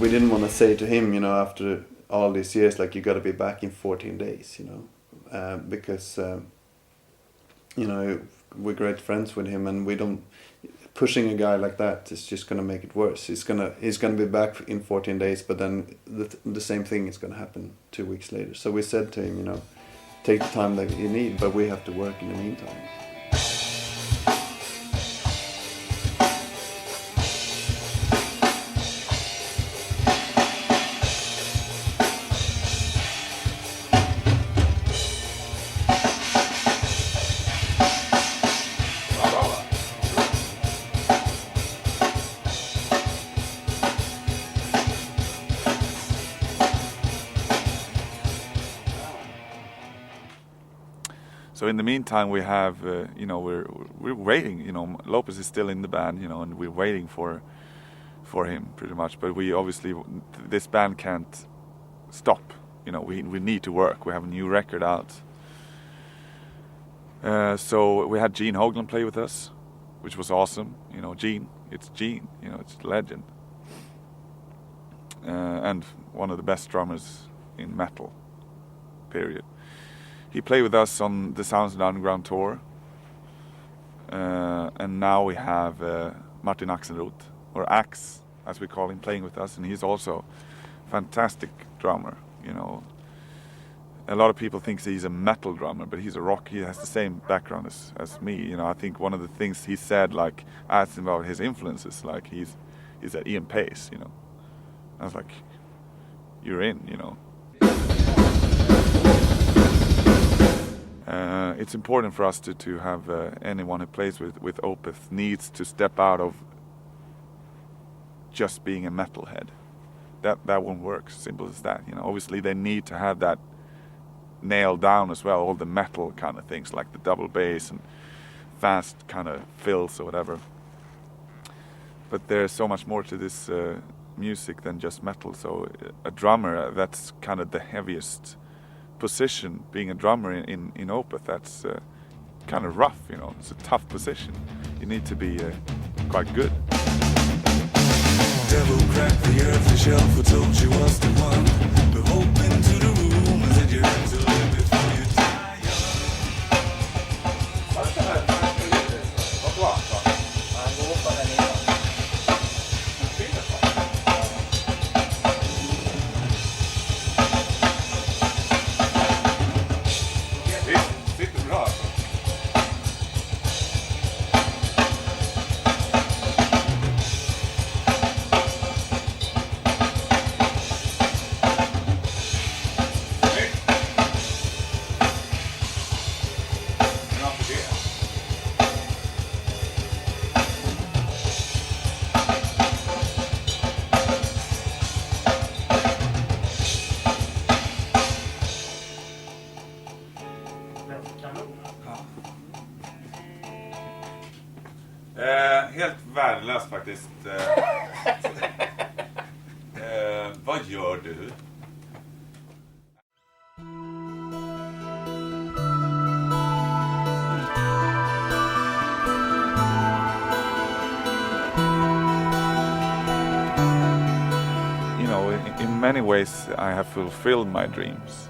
we didn't want to say to him, after all these years, like, you got to be back in 14 days, because we're great friends with him, and we don't. Pushing a guy like that is just gonna make it worse. He's gonna be back in 14 days, but then the same thing is gonna happen 2 weeks later. So we said to him, take the time that you need, but we have to work in the meantime. So in the meantime, we have, we're waiting. Lopez is still in the band, and we're waiting for him pretty much. But we obviously, this band can't stop. We need to work. We have a new record out. So we had Gene Hoglan play with us, which was awesome. Gene, it's a legend, and one of the best drummers in metal. Period. He played with us on the Sounds of the Underground tour. And now we have Martin Axelrod, or Axe, as we call him, playing with us. And he's also a fantastic drummer, A lot of people think he's a metal drummer, but he's a rock. He has the same background as me. I think one of the things he said, like, I asked him about his influences, like, he's at Ian Pace, I was like, you're in, It's important for us to have anyone who plays with Opeth needs to step out of just being a metalhead. That won't work. Simple as that. Obviously they need to have that nailed down as well. All the metal kind of things, like the double bass and fast kind of fills or whatever. But there's so much more to this music than just metal. So a drummer, that's kind of the heaviest position. Being a drummer in Opeth, that's kind of rough, it's a tough position. You need to be quite good. Devil cracked the earth, the shelf, what told you was the one. The hope into the room, and then you have to live before you die. Helt värdelöst faktiskt. Vad gör du? In many ways I have fulfilled my dreams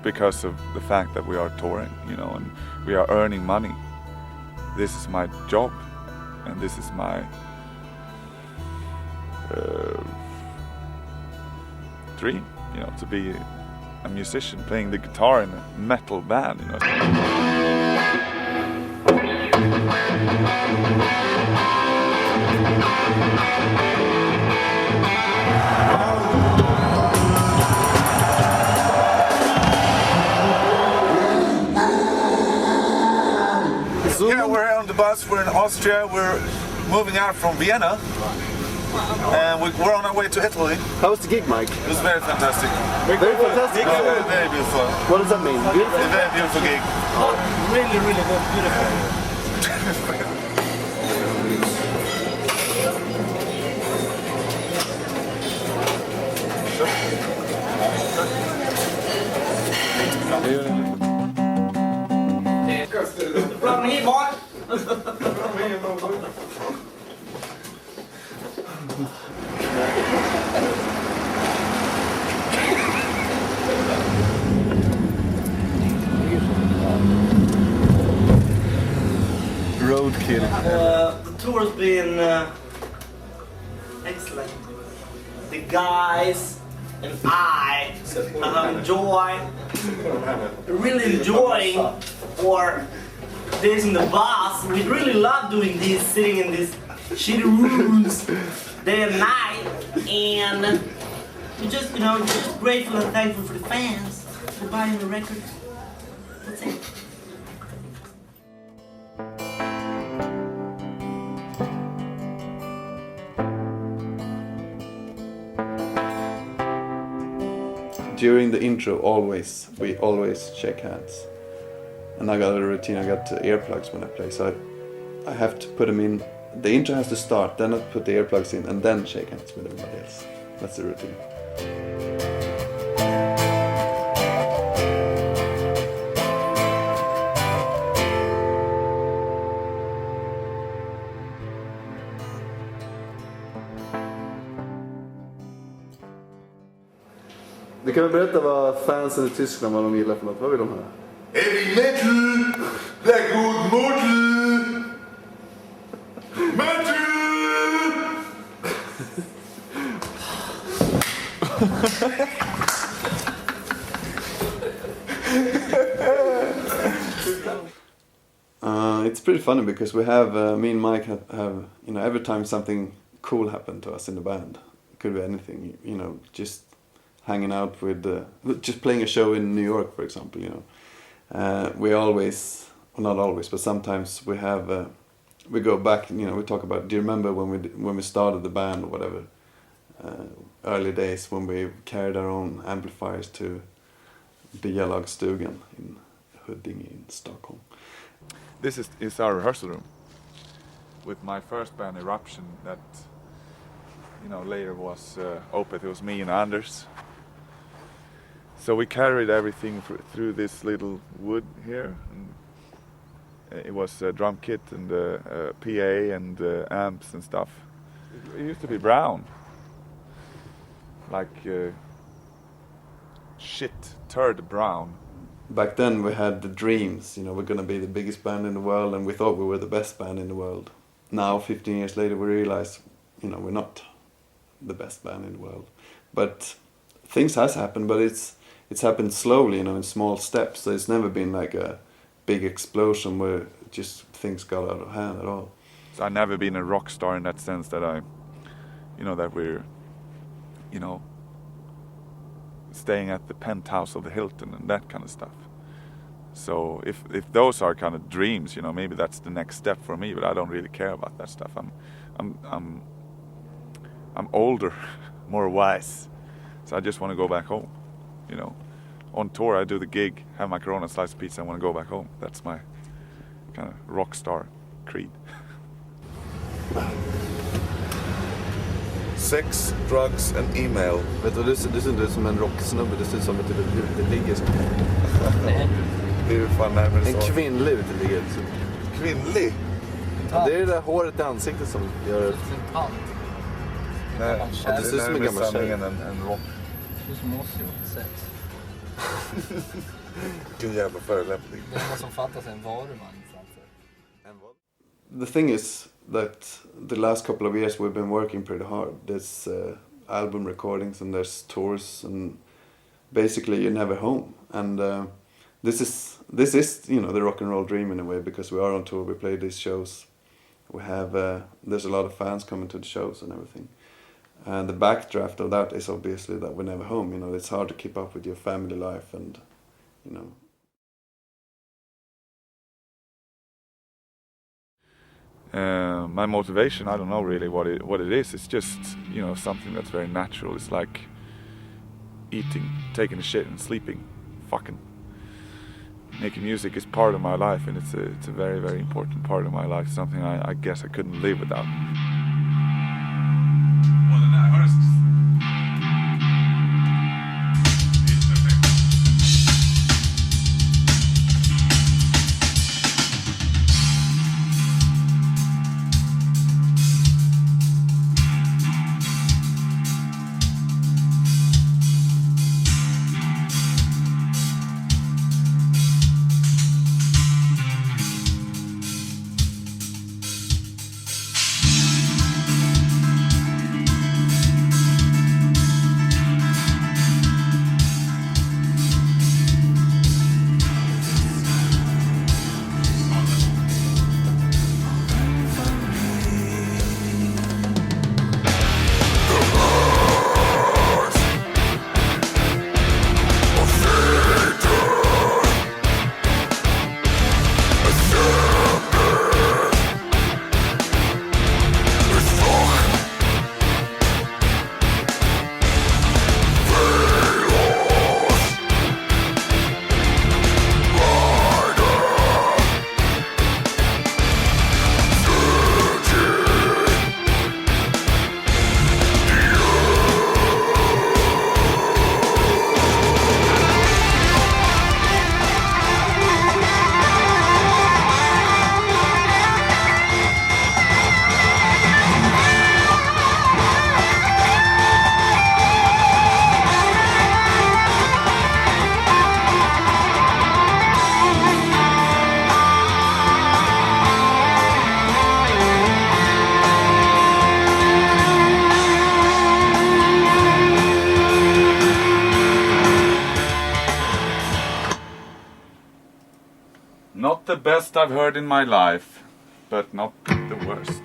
because of the fact that we are touring, and we are earning money. This is my job. And this is my dream, to be a musician playing the guitar in a metal band, Yeah, we're on the bus. We're in Austria. We're moving out from Vienna, and we're on our way to Italy. How was the gig, Mike? It was very fantastic. Very fantastic. Very beautiful. What does that mean? Beautiful? A very beautiful gig. Really, really good. Beautiful. From here, boy. From here, The tour has been excellent. The guys and I have really enjoying our days in the bus. We really love doing this, sitting in these shitty rooms day and night, and we're just, just grateful and thankful for the fans for buying the record. That's it. During the intro, we always shake hands. And I got a routine, I got earplugs when I play, so I have to put them in. The intro has to start, then I put the earplugs in, and then shake hands with everybody else. That's the routine. Du kan väl berätta vad fansen i Tyskland, vad de gillar för något? Vad vill de höra? Heavy metal, black wood mortal, metal! It's pretty funny because we have, me and Mike have, every time something cool happened to us in the band, it could be anything, just hanging out with, just playing a show in New York, for example, we always, well, not always, but sometimes we have, we go back, we talk about, do you remember when we started the band or whatever, early days when we carried our own amplifiers to Beyalagstugan in Huddinge in Stockholm. This is our rehearsal room with my first band, Eruption, that later was Opeth. It was me and Anders. So we carried everything through this little wood here. And it was a drum kit and PA and amps and stuff. It used to be brown, like shit, turd brown. Back then we had the dreams, we're gonna be the biggest band in the world, and we thought we were the best band in the world. Now, 15 years later, we realize, we're not the best band in the world. But things has happened, but it's happened slowly, in small steps. So it's never been like a big explosion where just things got out of hand at all. So I've never been a rock star in that sense that that we're, staying at the penthouse of the Hilton and that kind of stuff. So if those are kind of dreams, maybe that's the next step for me. But I don't really care about that stuff. I'm older, more wise. So I just want to go back home. On tour I do the gig, have my Corona, slice of pizza, I want to go back home. That's my kind of rock star creed. Sex, drugs and email. Vet du, det ser inte ut som en rocksnubbe, det ser ut som ett uteligger. Det är ju fan närmare En så. kvinnlig uteligger. Kvinnlig? Ja, det är det där håret i ansiktet som gör... Nej, det ser ut som en gammal tjej. en rock. Det är som oss ju, sex. Vilken jävla förolämpning. Det är någon som fattar sig en varuman framför. The thing is that the last couple of years we've been working pretty hard. There's album recordings and there's tours, and basically you're never home. And this is the rock and roll dream in a way, because we are on tour, we play these shows, we have there's a lot of fans coming to the shows and everything. And the backdraft of that is obviously that we're never home. It's hard to keep up with your family life and My motivation, I don't know really what it is. It's just something that's very natural. It's like eating, taking a shit, and sleeping. Fucking making music is part of my life, and it's a very, very important part of my life. Something I guess I couldn't live without. the best I've heard in my life, but not the worst.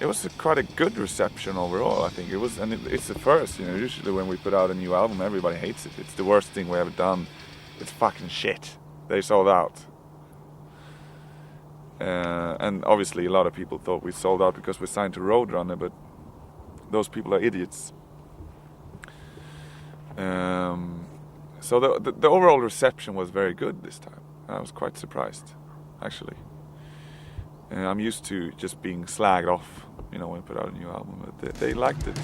It was quite a good reception overall, I think. It was, and it's the first, you know, usually when we put out a new album, everybody hates it. It's the worst thing we ever done. It's fucking shit. They sold out. And obviously a lot of people thought we sold out because we signed to Roadrunner, but those people are idiots. So the overall reception was very good this time. I was quite surprised, actually. I'm used to just being slagged off, you know, when we put out a new album, but they liked it.